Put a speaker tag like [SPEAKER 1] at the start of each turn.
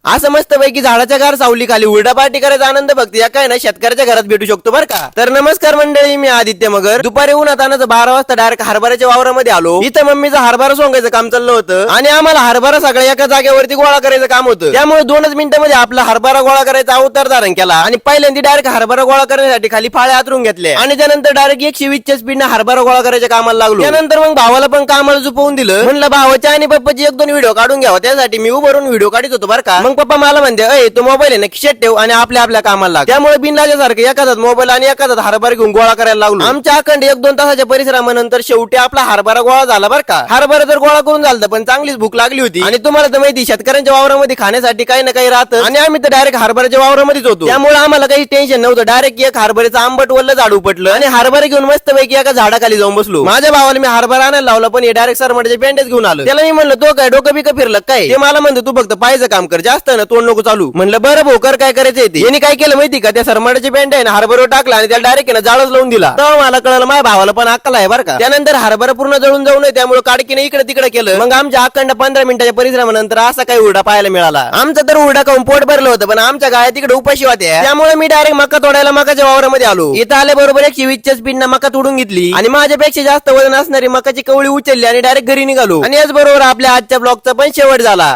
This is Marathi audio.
[SPEAKER 1] असं मस्त पैकी झाडाच्या गार सावली खाली उलटा पार्टी करायचा आनंद फक्त या काय ना शेतकऱ्याच्या घरात भेटू शकतो बरं का. तर नमस्कार मंडळी, मी आदित्य मगर. दुपारी उन्हात आणायचं 12 वाजता डायरेक्ट हरभऱ्याच्या वावरामध्ये आलो. इथं मम्मीचं हरभरा सोंगायचं काम चाललं होतं आणि आम्हाला हरभरा सगळ्या एका जागेवरती गोळा करायचं काम होतं. त्यामुळे 2च मिनिटांमध्ये आपला हरभरा गोळा करायचा अवतार धारण केला आणि पहिल्यांदा डायरेक्ट हरभरा गोळा करण्यासाठी खाली फाळ्या आतरून घेतल्या आणि त्यानंतर डायरेक्ट 120च्या स्पीडने हरभरा गोळा करायच्या कामाला लागलो. त्यानंतर मग भावाला पण कामाला झोपवून दिलं. म्हणलं भावाच्या आणि पप्पाची 1-2 व्हिडिओ काढून घ्यावा. त्यासाठी मी उभारून व्हिडिओ काढत होतो बरं का. मग पप्पा मला म्हणते, अय तू मोबाईल आहे ना खिशात ठेव आणि आपल्या कामाला लाग. त्यामुळे बिनलाजासारखं एखादाच मोबाईल आणि एखादा हरभरा घेऊन गोळा करायला लागलो. आमच्या अखंड 1-2 तासाच्या परिश्रमानंतर शेवटी आपला हरभरा गोळा झाला बरं का. हरभरा तर गोळा करून झालं पण चांगलीच भूक लागली होती आणि तुम्हाला तर माहिती शेतकऱ्यांच्या वावरामध्ये खाण्यासाठी काही ना काही राहतं आणि आम्ही तर डायरेक्ट हरभऱ्याच्या वावरामध्येच होतो. त्यामुळे आम्हाला काही टेन्शन नव्हतं. डायरेक्ट एक हरभऱ्याचं आंबट वल्ल झाड उपटलं आणि हरभरा घेऊन मस्त पैकी एका झाडाखाली जाऊन बसलो. माझ्या भावाला मी हरभरा आणायला लावला पण हे डायरेक्ट सरमड्याचे बँडेज घेऊन आलं. त्याला मी म्हणलं तो काय डोकं बिकं फिरलं काय. ते मला म्हणतो तू फक्त पाहायचं काम कर, जास्त ना तोंड नको चालू. म्हणलं बरं भोकर काय करायचं ते. यांनी काय केलं माहिती का, त्या सरमड्याचे बँड आहे ना हरभरा टाकला आणि त्याला डायरेक्ट जाळच लावून दिला. तेव्हा मला कळलं माझ्या भावाला पण अक्कल आहे बरं का. त्यानंतर हरभरा पूर्ण जळून जाऊ नये त्यामुळे काडकीने इकडे तिकडे केलं. मग आमच्या अखंड 15 मिनिटाच्या परिश्रमानंतर असा काही उरडा पाहायला मिळाला. आमचा तर उरडा खाऊन पोट भरलं होतं पण आमच्या गाळ्या तिकडे उपाशी होत्या. त्यामुळे मी डायरेक्ट मका तोडायला मकाच्या वावरामध्ये आलो. इथं आल्याबरोबर 120च्या स्पीडनं मका तोडून घेतली आणि माझ्यापेक्षा जास्त वजन असणारी मकाची कवळी उचलली आणि डायरेक्ट घरी निघालो. आणि याचबरोबर आपल्या आजच्या ब्लॉगचा पण शेवट झाला.